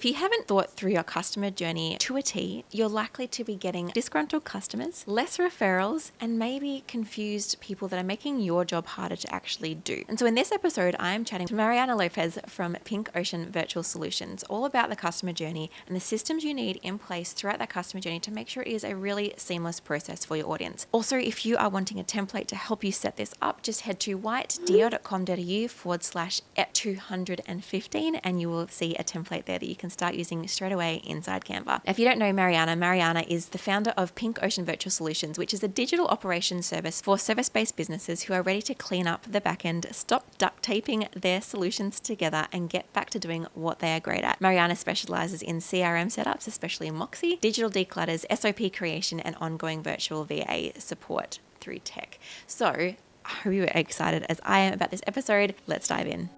If you haven't thought through your customer journey to a T, you're likely to be getting disgruntled customers, less referrals, and maybe confused people that are making your job harder to actually do. And so in this episode, I am chatting to Mariana Lopez from Pink Ocean Virtual Solutions, all about the customer journey and the systems you need in place throughout that customer journey to make sure it is a really seamless process for your audience. Also, if you are wanting a template to help you set this up, just head to whitedeo.com.au/EP215 and you will see a template there that you can start using straight away inside Canva. If you don't know Mariana, Mariana is the founder of Pink Ocean Virtual Solutions, which is a digital operations service for service-based businesses who are ready to clean up the back end, stop duct taping their solutions together, and get back to doing what they are great at. Mariana specializes in CRM setups, especially Moxie, digital declutters, SOP creation, and ongoing virtual VA support through tech. So I hope you are excited as I am about this episode. Let's dive in.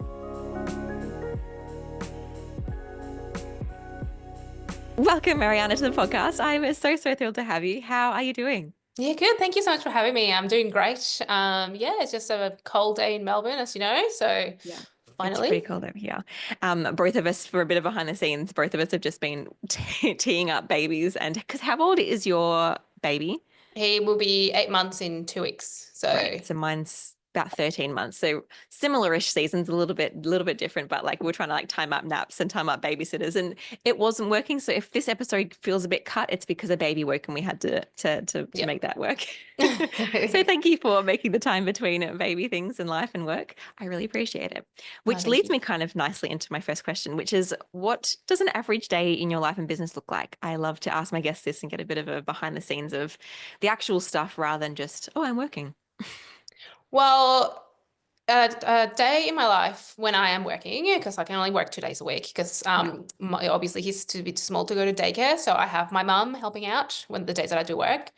Welcome, Mariana, to the podcast. I'm so thrilled to have you. How are you doing? Yeah, good. Thank you so much for having me. I'm doing great. It's just a cold day in Melbourne, as you know. So Yeah. It's pretty finally, cold over here. Both of us, for a bit of behind the scenes, both of us have just been teeing up babies. And because how old is your baby? he will be 8 months in 2 weeks. So Right. So mine's about 13 months. So similar-ish seasons, a little bit different, but like we're trying to like time up naps and time up babysitters, and it wasn't working. So if this episode feels a bit cut, it's because a baby woke and we had to yeah. make that work. So thank you for making the time between baby things and life and work. I really appreciate it. No, Which thank leads you. me kind of nicely into my first question, which is, what does an average day in your life and business look like? I love to ask my guests this and get a bit of a behind the scenes of the actual stuff rather than just, oh, I'm working. Well, a day in my life when I am working, because I can only work 2 days a week, because Yeah. obviously he's too bit too small to go to daycare. So I have my mum helping out when the days that I do work.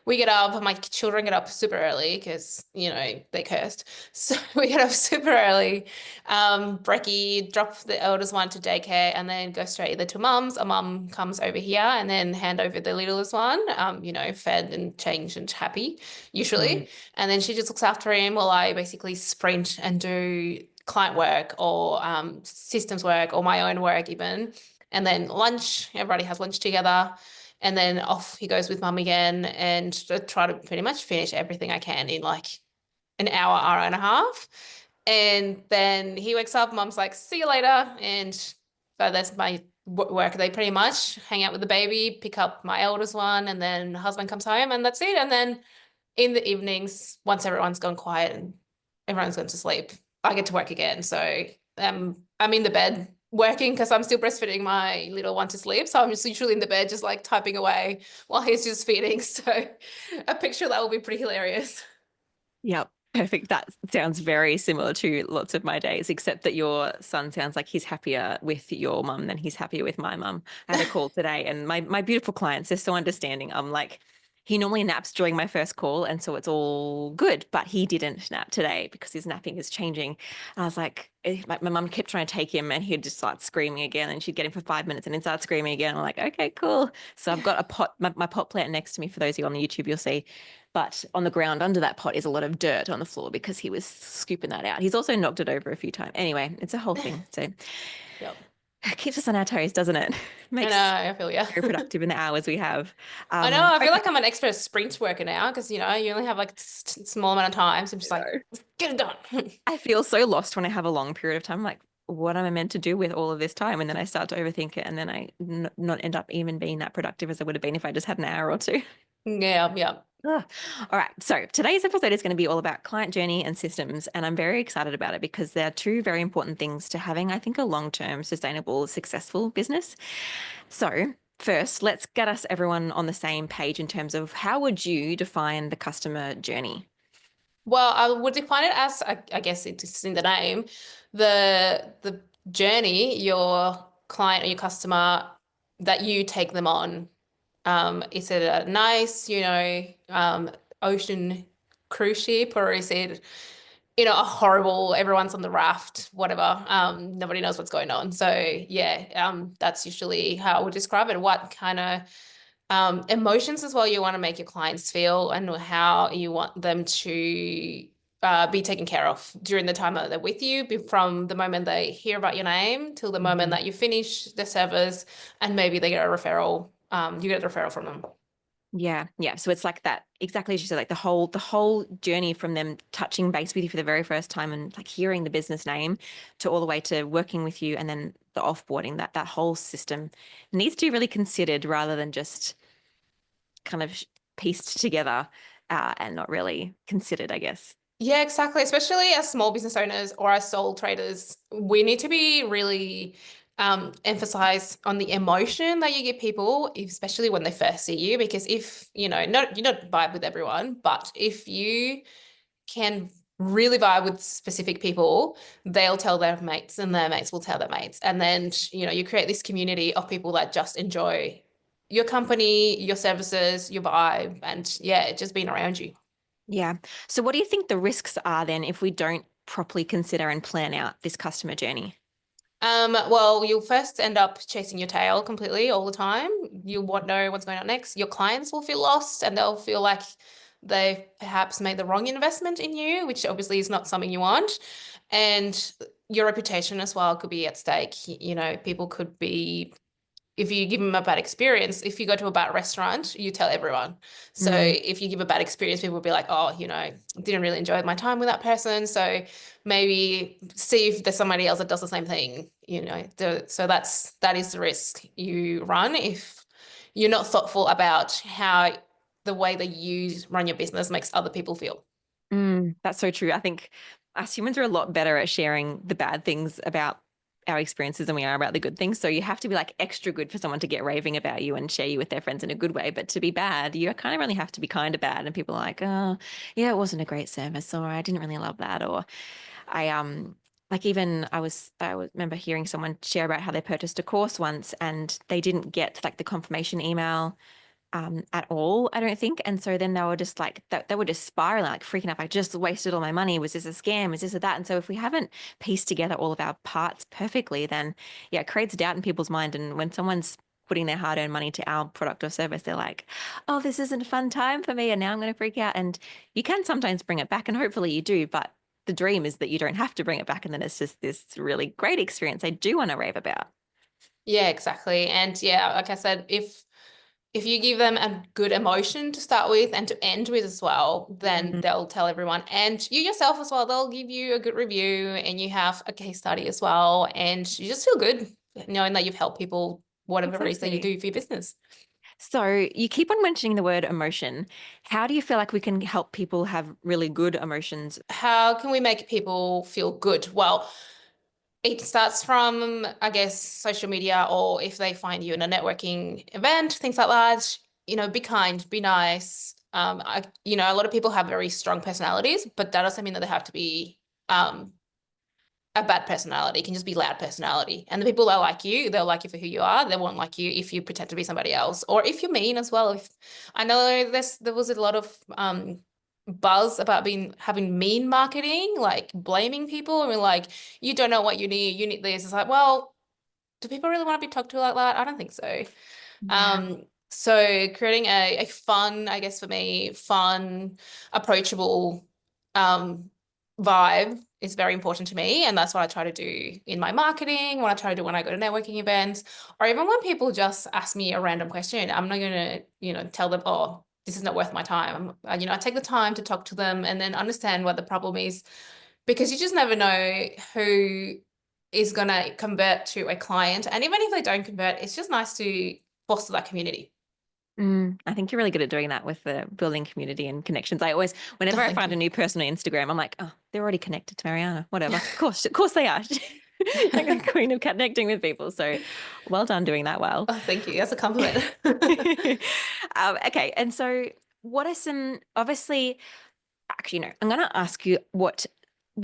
We get up, my children get up super early because, they cursed. So we get up super early, brekkie, drop the eldest one to daycare, and then go straight either to mum's. A mum comes over here and then hand over the littlest one, fed and changed and happy, Mm. usually. And then she just looks after him while I basically sprint and do client work or systems work or my own work even. And then lunch, everybody has lunch together. And then off he goes with mum again and try to pretty much finish everything I can in like an hour and a half. And then he wakes up, mum's like, see you later. And so that's my work day pretty much. Hang out with the baby, pick up my eldest one, and then husband comes home and that's it. And then in the evenings, once everyone's gone quiet and everyone's gone to sleep, I get to work again. So I'm in the bed working because I'm still breastfeeding my little one to sleep. So I'm just usually in the bed, just like typing away while he's just feeding. So a picture that will be pretty hilarious. Yep. Perfect. That sounds very similar to lots of my days, except that your son sounds like he's happier with your mum than he's happier with my mum. I had a call today and my beautiful clients are so understanding. I'm like, he normally naps during my first call, and so it's all good, but he didn't nap today because his napping is changing. And I was like, my mum kept trying to take him and he'd just start screaming again, and she'd get him for 5 minutes and then start screaming again. I'm like, okay, cool. So I've got a pot, my pot plant next to me. For those of you on the YouTube, you'll see. But on the ground under that pot is a lot of dirt on the floor because he was scooping that out. He's also knocked it over a few times. Anyway, it's a whole thing. So Yep. it keeps us on our toes, doesn't it? I know, Makes I feel yeah. very productive in the hours we have. I know, I feel Okay. like I'm an expert sprint worker now because, you only have like small amount of time. So I'm just like, get it done. I feel so lost when I have a long period of time. I'm like, what am I meant to do with all of this time? And then I start to overthink it, and then I not end up even being that productive as I would have been if I just had an hour or two. Yeah, yeah. Ugh. All right. So today's episode is going to be all about client journey and systems. And I'm very excited about it because they're two very important things to having, I think, a long-term, sustainable, successful business. So first, let's get us everyone on the same page in terms of how would you define the customer journey? Well, I would define it as, I guess it's in the name, the journey your client or your customer that you take them on. Is it a nice, ocean cruise ship, or is it, a horrible, everyone's on the raft, whatever. Nobody knows what's going on. So yeah, that's usually how I would describe it. What kind of emotions as well you want to make your clients feel and how you want them to be taken care of during the time that they're with you, from the moment they hear about your name till the moment that you finish the service, and maybe they get a referral. You get a referral from them. Yeah, yeah. So it's like that, exactly as you said, like the whole journey from them touching base with you for the very first time and like hearing the business name to all the way to working with you and then the offboarding, that whole system needs to be really considered rather than just kind of pieced together and not really considered, I guess. Yeah, exactly. Especially as small business owners or as sole traders, we need to be really emphasize on the emotion that you give people, especially when they first see you. Because if, not you don't vibe with everyone, but if you can really vibe with specific people, they'll tell their mates and their mates will tell their mates. And then, you create this community of people that just enjoy your company, your services, your vibe, and yeah, just being around you. Yeah. So what do you think the risks are then if we don't properly consider and plan out this customer journey? Well, you'll first end up chasing your tail completely all the time. You won't know what's going on next. Your clients will feel lost and they'll feel like they perhaps made the wrong investment in you, which obviously is not something you want. And your reputation as well could be at stake. People could be, if you give them a bad experience, if you go to a bad restaurant, you tell everyone. So Mm, if you give a bad experience, people will be like, oh, didn't really enjoy my time with that person. So maybe see if there's somebody else that does the same thing, So that is the risk you run if you're not thoughtful about how the way that you run your business makes other people feel. that's so true. I think us humans are a lot better at sharing the bad things about our experiences than we are about the good things. So you have to be like extra good for someone to get raving about you and share you with their friends in a good way. But to be bad, you kind of only have to be kind of bad. And people are like, oh, yeah, it wasn't a great service, or I didn't really love that, or like even I remember hearing someone share about how they purchased a course once and they didn't get like the confirmation email at all, I don't think. And so then they were just like they were just spiraling, like freaking out. I just wasted all my money. Was this a scam? Is this a that? And so if we haven't pieced together all of our parts perfectly, then yeah, it creates doubt in people's mind. And when someone's putting their hard-earned money to our product or service, they're like, oh, this isn't a fun time for me, and now I'm going to freak out. And you can sometimes bring it back, and hopefully you do, but the dream is that you don't have to bring it back, and then it's just this really great experience I do want to rave about. Yeah, exactly. And yeah, like I said, if you give them a good emotion to start with and to end with as well, then Mm, they'll tell everyone. And you yourself as well, they'll give you a good review and you have a case study as well. And you just feel good knowing that you've helped people, whatever it is that you exactly. do for your business. So you keep on mentioning the word emotion. How do you feel like we can help people have really good emotions? How can we make people feel good? Well, it starts from, I guess, social media, or if they find you in a networking event, things like that, be kind, be nice. A lot of people have very strong personalities, but that doesn't mean that they have to be um, a bad personality. It can just be loud personality. And the people that like you, they'll like you for who you are. They won't like you if you pretend to be somebody else, or if you're mean as well. If I know there was a lot of buzz about having mean marketing, like blaming people, and we're like, you don't know what you need this. It's like, well, do people really want to be talked to like that? I don't think so. Yeah. So creating a fun, I guess for me, fun, approachable vibe is very important to me. And that's what I try to do in my marketing, what I try to do when I go to networking events, or even when people just ask me a random question. I'm not going to, tell them, oh, this is not worth my time. I take the time to talk to them and then understand what the problem is, because you just never know who is going to convert to a client. And even if they don't convert, it's just nice to foster that community. I think you're really good at doing that with the building community and connections. I always, whenever I Thank find a you. new person on Instagram, I'm like, oh, they're already connected to Mariana. Whatever. Of course they are. Like a queen of connecting with people. So well done doing that well. Oh, thank you. That's a compliment. Okay. And so what are some, obviously, actually, no, I'm going to ask you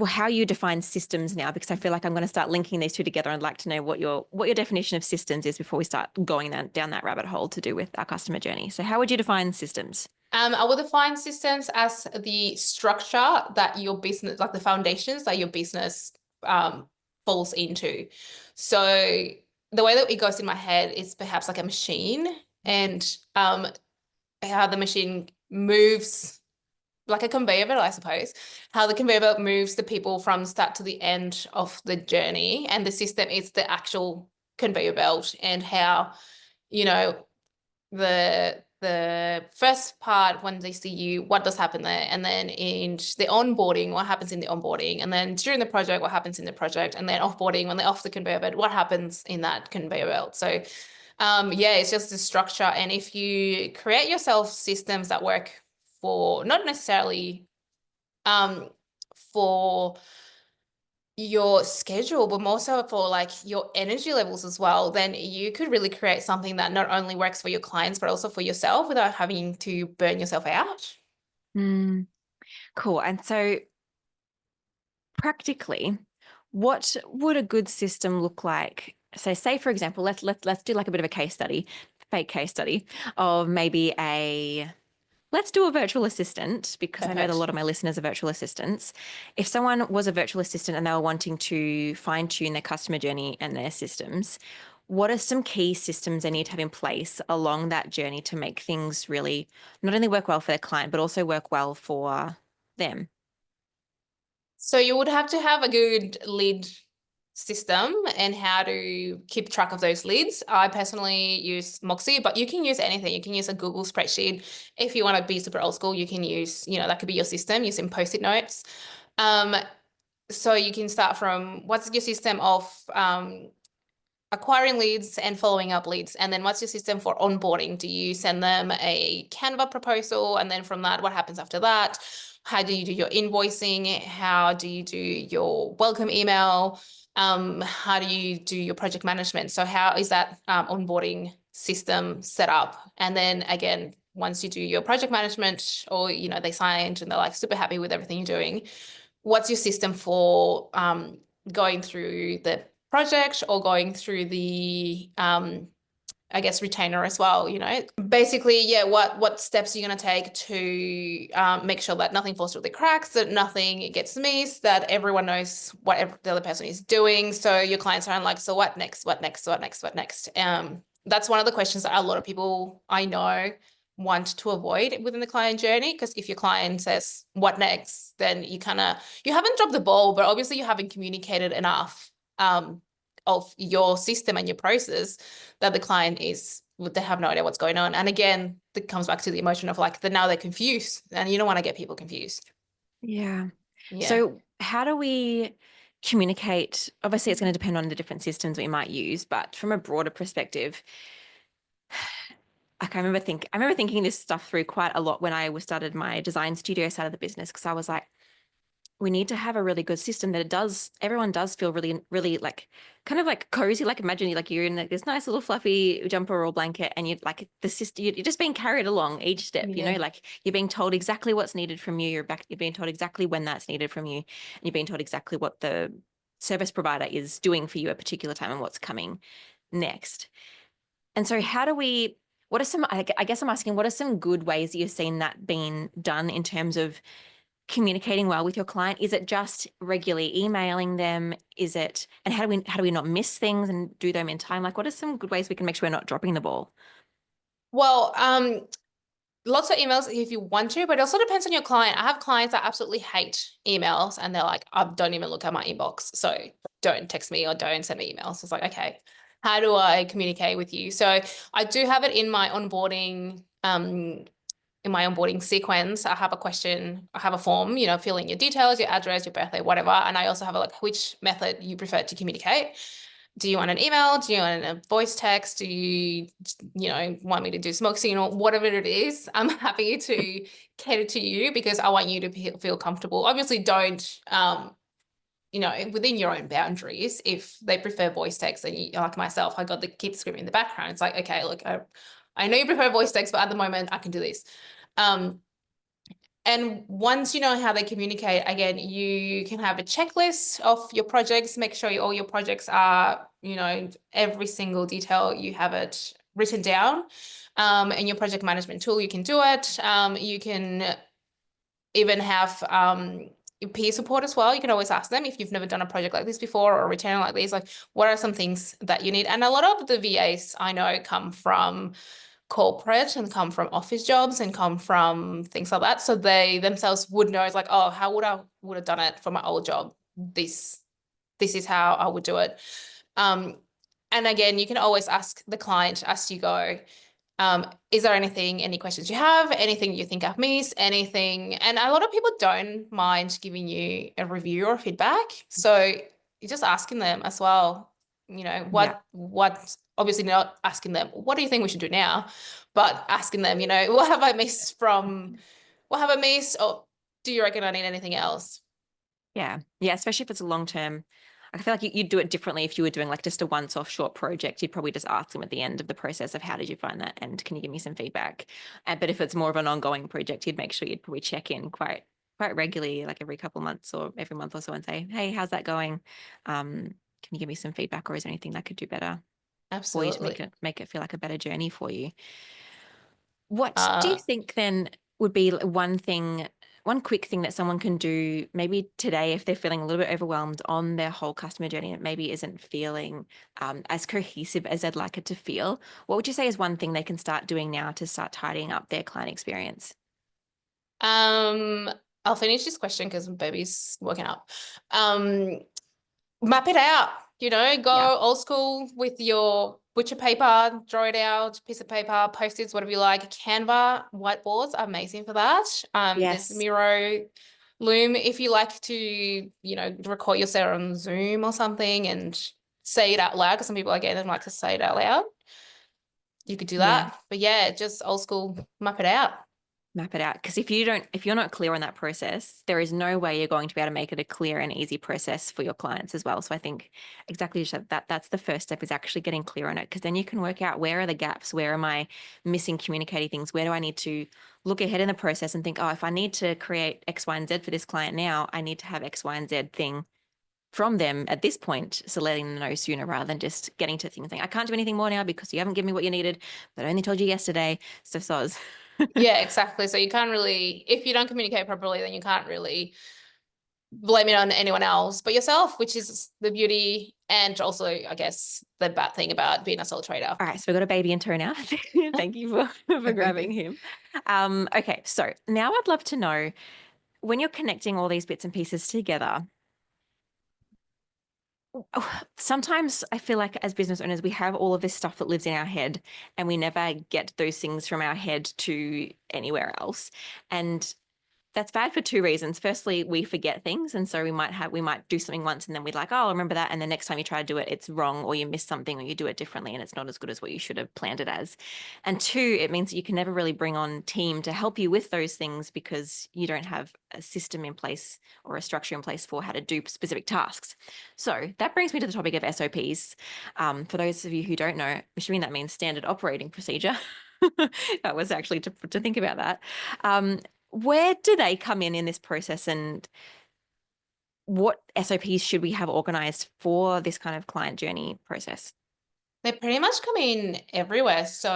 how you define systems now, because I feel like I'm going to start linking these two together. I'd like to know what your definition of systems is before we start going down that rabbit hole to do with our customer journey. So how would you define systems? I will define systems as the structure that your business, like the foundations that your business falls into. So the way that it goes in my head is perhaps like a machine, and how the machine moves like a conveyor belt, I suppose, how the conveyor belt moves the people from start to the end of the journey, and the system is the actual conveyor belt, and how, you know, the first part when they see you, what does happen there, and then in the onboarding, what happens in the onboarding, and then during the project, what happens in the project, and then offboarding, when they're off the conveyor belt, what happens in that conveyor belt. So yeah, it's just the structure. And if you create yourself systems that work for not necessarily for your schedule, but more so for like your energy levels as well, then you could really create something that not only works for your clients, but also for yourself without having to burn yourself out. Cool. And so practically, what would a good system look like? So say, for example, let's do like a bit of a case study, fake case study of maybe let's do a virtual assistant, because I know that a Perfect. lot of my listeners are virtual assistants. If someone was a virtual assistant and they were wanting to fine tune their customer journey and their systems, what are some key systems they need to have in place along that journey to make things really not only work well for their client, but also work well for them? So you would have to have a good lead system and how to keep track of those leads. I personally use Moxie, but you can use anything. You can use a Google spreadsheet. If you want to be super old school, you can use, that could be your system using Post-it notes. So you can start from what's your system of acquiring leads and following up leads, and then what's your system for onboarding? Do you send them a Canva proposal, and then from that, what happens after that? How do you do your invoicing? How do you do your welcome email? How do you do your project management? So how is that onboarding system set up? And then again, once you do your project management, or they signed and they're like super happy with everything you're doing, what's your system for going through the project or going through the I guess retainer as well, basically, yeah, what steps are you going to take to make sure that nothing falls through the cracks, that nothing gets missed, that everyone knows what the other person is doing, so your clients aren't like, so what next, what next, what next, what next? That's one of the questions that a lot of people I know want to avoid within the client journey, because if your client says what next, then you haven't dropped the ball, but obviously you haven't communicated enough of your system and your process that the client they have no idea what's going on. And again, it comes back to the emotion of like, now they're confused, and you don't want to get people confused. Yeah. Yeah. So how do we communicate? Obviously, it's going to depend on the different systems we might use, but from a broader perspective, like I remember thinking this stuff through quite a lot when I started my design studio side of the business, because I was like, we need to have a really good system that everyone does feel really, really like kind of like cozy. Like imagine you're in like this nice little fluffy jumper or blanket, and you're like the system, you're just being carried along each step, Yeah. like you're being told exactly what's needed from you. You're being told exactly when that's needed from you. And you're being told exactly what the service provider is doing for you at a particular time and what's coming next. And so what are some, I guess I'm asking, what are some good ways that you've seen that being done in terms of communicating well with your client? Is it just regularly emailing them? And how do we not miss things and do them in time? Like, what are some good ways we can make sure we're not dropping the ball? Well, lots of emails if you want to, but it also depends on your client. I have clients that absolutely hate emails, and they're like, I don't even look at my inbox, so don't text me or don't send me emails. It's like, okay, how do I communicate with you? So I do have it in my onboarding sequence. I have a form, fill in your details, your address, your birthday, whatever. And I also have which method you prefer to communicate. Do you want an email? Do you want a voice text? Do you want me to do smoke signal? Whatever it is, I'm happy to cater to you, because I want you to feel comfortable. Obviously, don't, within your own boundaries. If they prefer voice text, and like myself, I got the kids screaming in the background. It's like, okay, look, I know you prefer voice text, but at the moment I can do this. And once you know how they communicate, again, you can have a checklist of your projects. Make sure all your projects are, every single detail, you have it written down. In your project management tool, you can do it. You can even have peer support as well. You can always ask them, if you've never done a project like this before or a retainer like this, like what are some things that you need? And a lot of the VAs I know come from corporate and come from office jobs and come from things like that. So they themselves would know, it's like, oh, how would have done it for my old job? This is how I would do it. And again, you can always ask the client as you go, is there any questions you have, anything you think I've missed, anything? And a lot of people don't mind giving you a review or feedback. So you're just asking them as well, Yeah. what, obviously not asking them, what do you think we should do now? But asking them, what have I missed or do you reckon I need anything else? Yeah. Yeah. Especially if it's a long term. I feel like you'd do it differently if you were doing like just a once-off short project. You'd probably just ask them at the end of the process of how did you find that, and can you give me some feedback? But if it's more of an ongoing project, you'd make sure you'd probably check in quite regularly, like every couple of months or every month or so, and say, hey, how's that going? Can you give me some feedback, or is there anything that could do better for you to Absolutely. make it feel like a better journey for you? What do you Uh, think then would be one quick thing that someone can do maybe today if they're feeling a little bit overwhelmed on their whole customer journey and maybe isn't feeling as cohesive as they'd like it to feel? What would you say is one thing they can start doing now to start tidying up their client experience? um, I'll finish this question because baby's working up. Map it out, Yeah. go old school with your butcher paper, draw it out, piece of paper, post-its, whatever you like. Canva, whiteboards are amazing for that. There's Yes. Miro, Loom. If you like to, record yourself on Zoom or something and say it out loud, because some people, again, like to say it out loud, you could do Yeah. that. But yeah, just old school, map it out. Map it out, because if you're not clear on that process, there is no way you're going to be able to make it a clear and easy process for your clients as well. So I think exactly that's the first step, is actually getting clear on it, because then you can work out where are the gaps, where am I missing communicating things, where do I need to look ahead in the process and think, oh, if I need to create X, Y, and Z for this client now, I need to have X, Y, and Z thing from them at this point. So letting them know sooner rather than just getting to things saying, I can't do anything more now because you haven't given me what you needed, but I only told you yesterday. So soz. Yeah, exactly. So you can't really, if you don't communicate properly, then you can't really blame it on anyone else but yourself, which is the beauty and also, I guess, the bad thing about being a sole trader. All right, so we've got a baby in tow now. Thank you for grabbing him. Okay, so now I'd love to know, when you're connecting all these bits and pieces together, sometimes I feel like as business owners, we have all of this stuff that lives in our head and we never get those things from our head to anywhere else. And that's bad for two reasons. Firstly, we forget things. And so we might do something once and then we're like, oh, I'll remember that. And the next time you try to do it, it's wrong, or you miss something, or you do it differently and it's not as good as what you should have planned it as. And two, it means that you can never really bring on team to help you with those things because you don't have a system in place or a structure in place for how to do specific tasks. So that brings me to the topic of SOPs. For those of you who don't know, I'm assuming that means standard operating procedure. That was actually to think about that. Where do they come in this process, and what SOPs should we have organized for this kind of client journey process? They pretty much come in everywhere. So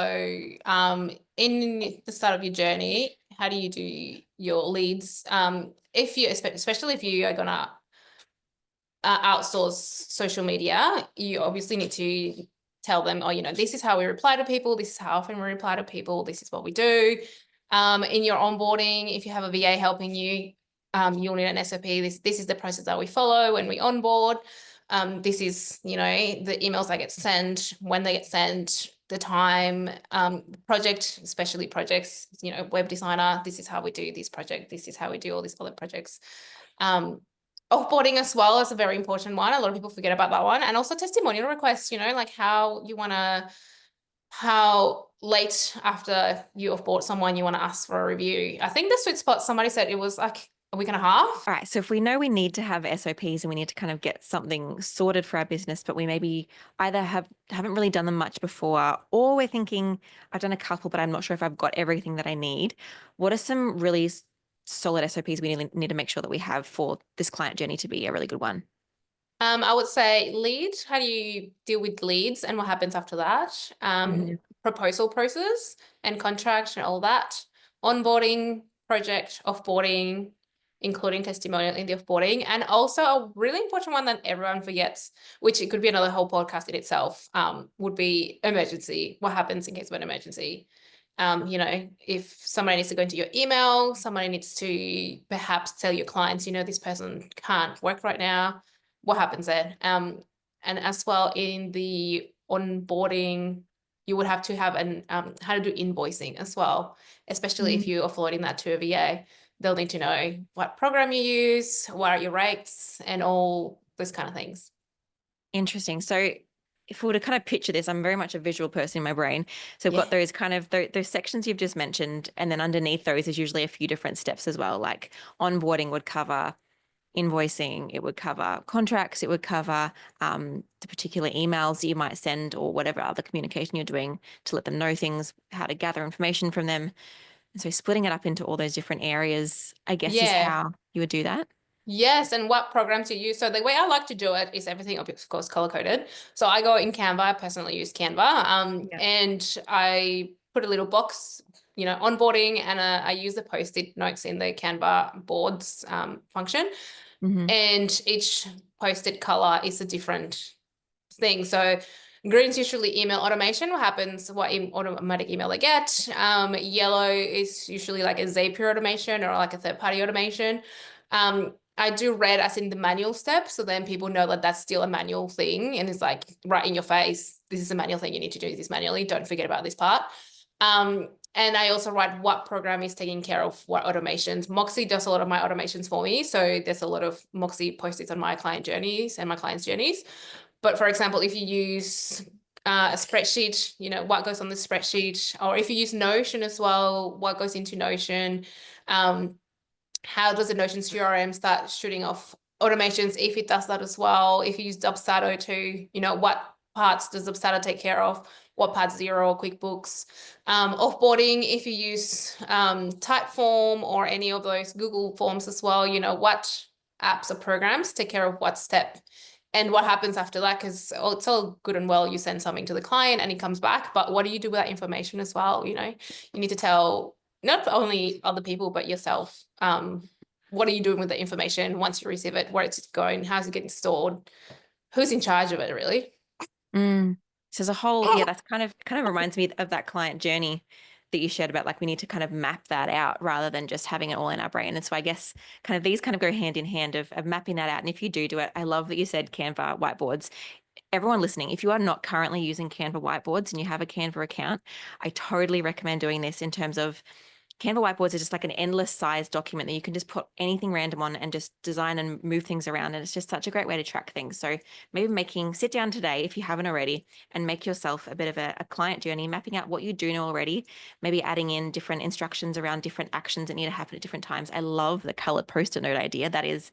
in the start of your journey, how do you do your leads? If you, especially if you are gonna outsource social media, you obviously need to tell them, oh, this is how we reply to people. This is how often we reply to people. This is what we do. In your onboarding, if you have a VA helping you, you'll need an SOP. This is the process that we follow when we onboard. This is, the emails that get sent, when they get sent, the time, project, especially projects, web designer, this is how we do this project. This is how we do all these other projects. Offboarding as well is a very important one. A lot of people forget about that one. And also testimonial requests, like how late after you offboard someone, you want to ask for a review. I think the sweet spot, somebody said it was like a week and a half. All right, so if we know we need to have SOPs and we need to kind of get something sorted for our business, but we maybe either haven't really done them much before, or we're thinking, I've done a couple, but I'm not sure if I've got everything that I need. What are some really solid SOPs we need to make sure that we have for this client journey to be a really good one? I would say lead. How do you deal with leads and what happens after that? Mhm. Proposal process and contract and all that. Onboarding, project, offboarding, including testimonial in the offboarding. And also a really important one that everyone forgets, which it could be another whole podcast in itself, would be emergency. What happens in case of an emergency? If somebody needs to go into your email, somebody needs to perhaps tell your clients, this person can't work right now. What happens then? And as well in the onboarding, you would have to have how to do invoicing as well, especially if you're offloading that to a VA. They'll need to know what program you use, what are your rates, and all those kind of things. Interesting. So if we were to kind of picture this, I'm very much a visual person in my brain. So I've got those kind of those sections you've just mentioned, and then underneath those is usually a few different steps as well. Like onboarding would cover invoicing, it would cover contracts, it would cover the particular emails that you might send or whatever other communication you're doing to let them know things, how to gather information from them. And so splitting it up into all those different areas, I guess, is how you would do that. Yes, and what programs you use. So the way I like to do it is everything, of course, color-coded. So I go in Canva. I personally use Canva, and I put a little box, onboarding, and I use the Post-it notes in the Canva boards function. And each Post-it color is a different thing. So green's usually email automation. What happens? What automatic email they get? Yellow is usually like a Zapier automation or like a third-party automation. I do red as in the manual step, so then people know that that's still a manual thing, and it's like right in your face. This is a manual thing. You need to do this manually. Don't forget about this part. And I also write what program is taking care of what automations. Moxie does a lot of my automations for me, so there's a lot of Moxie Post-its on my client journeys and my clients' journeys. But for example, if you use a spreadsheet, what goes on the spreadsheet, or if you use Notion as well, what goes into Notion? How does the Notion CRM start shooting off automations if it does that as well? If you use Dubstato too, what parts does Dubstato take care of? What parts Xero or QuickBooks? Offboarding, if you use Typeform or any of those Google Forms as well, what apps or programs take care of what step? And what happens after that? Because it's all good and well, you send something to the client and it comes back, but what do you do with that information as well? You need to tell not only other people, but yourself. What are you doing with the information once you receive it? Where it's going? How's it getting stored? Who's in charge of it, really? So as a whole, that's kind of reminds me of that client journey that you shared about, like we need to kind of map that out rather than just having it all in our brain. And so I guess kind of these kind of go hand in hand of mapping that out. And if you do it, I love that you said Canva whiteboards. Everyone listening, if you are not currently using Canva whiteboards and you have a Canva account, I totally recommend doing this in terms of Canva whiteboards are just like an endless size document that you can just put anything random on and just design and move things around. And it's just such a great way to track things. So maybe sit down today, if you haven't already, and make yourself a bit of a client journey, mapping out what you do know already, maybe adding in different instructions around different actions that need to happen at different times. I love the colored Post-it note idea. That is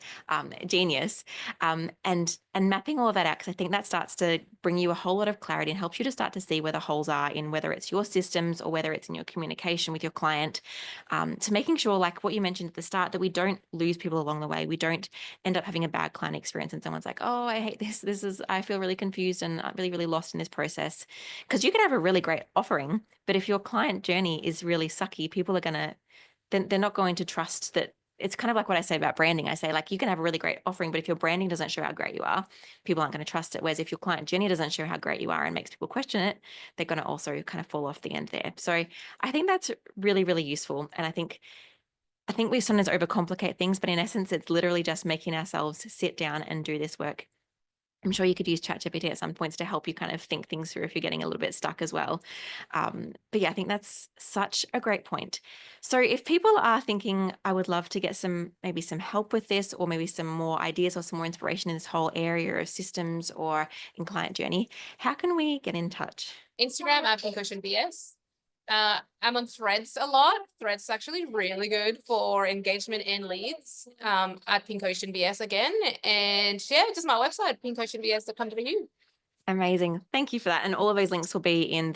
genius. And mapping all of that out, because I think that starts to bring you a whole lot of clarity and helps you to start to see where the holes are in whether it's your systems or whether it's in your communication with your client. To making sure, like what you mentioned at the start, that we don't lose people along the way. We don't end up having a bad client experience and someone's like, oh, I hate this. I feel really confused and I'm really, really lost in this process. Because you can have a really great offering, but if your client journey is really sucky, people are then they're not going to trust that. It's kind of like what I say about branding. I say, like, you can have a really great offering, but if your branding doesn't show how great you are, people aren't going to trust it. Whereas if your client journey doesn't show how great you are and makes people question it, they're going to also kind of fall off the end there. So I think that's really, really useful. And I think we sometimes overcomplicate things, but in essence, it's literally just making ourselves sit down and do this work. I'm sure you could use ChatGPT at some points to help you kind of think things through if you're getting a little bit stuck as well. But yeah, I think that's such a great point. So if people are thinking, I would love to get maybe some help with this, or maybe some more ideas or some more inspiration in this whole area of systems or in client journey, how can we get in touch? Instagram at PinkOceanBS. I'm on Threads a lot. Threads is actually really good for engagement and leads, at PinkOceanBS again. And yeah, just my website, pinkoceanbs.com.au. Amazing. Thank you for that. And all of those links will be in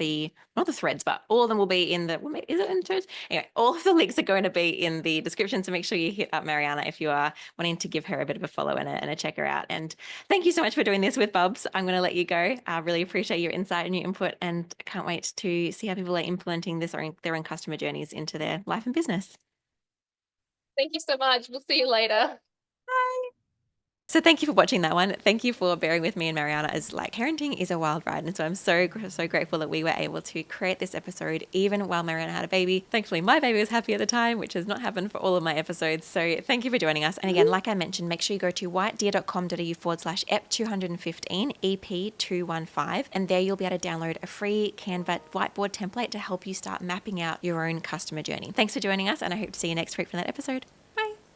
not the threads, but all of them will be in is it in the threads? Anyway, all of the links are going to be in the description. So make sure you hit up Mariana if you are wanting to give her a bit of a follow and a check her out. And thank you so much for doing this with Bubs. I'm going to let you go. I really appreciate your insight and your input, and I can't wait to see how people are implementing this or their own customer journeys into their life and business. Thank you so much. We'll see you later. So thank you for watching that one. Thank you for bearing with me and Mariana, as like parenting is a wild ride. And so I'm so grateful that we were able to create this episode even while Mariana had a baby. Thankfully, my baby was happy at the time, which has not happened for all of my episodes. So thank you for joining us. And again, like I mentioned, make sure you go to whitedeer.com.au/EP215, EP215. And there you'll be able to download a free Canva whiteboard template to help you start mapping out your own customer journey. Thanks for joining us, and I hope to see you next week for that episode.